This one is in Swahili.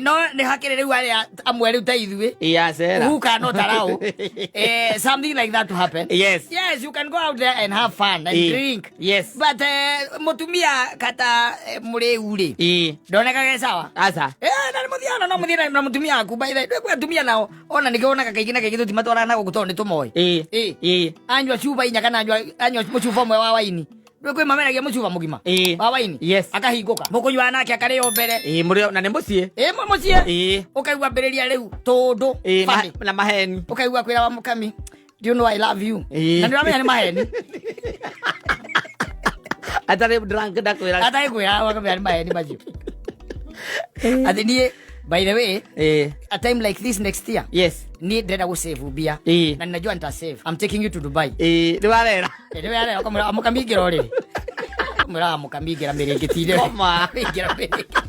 no ne hakire riu ari amwe riu ta ithui who cannot allow something like that to happen. Yes, you can go out there and have fun and drink. Yes, but mutumia kata muri uri ndoneka ge sawa asa na muthiana no muthira na mutumia aku by the way mutumia nao ona nikiona kakaigina kaigitu timatwara na gugutonde tumoy anywa chupa inya kana anywa muchufa mwe wa waini Kwe mameragia muchuva mugima wa waini. Yes, akahinguka mukunywa nake akareo mbere muri na ne mucie mucie ukaigua mberiria riu tundu na maheni ukaigua kwira wa mukami, do you know I love you, na ndio amenya ni maheni atare drunk ndakwira wa kamera ni maheni bajio athini. By the way, a time like this next year, yes, ni ndenda go save ubia na ninajua nita save. I'm taking you to Dubai. Ndiwarera amukamigiro riri mura amukamigiro mirengitire koma ingira mirengitire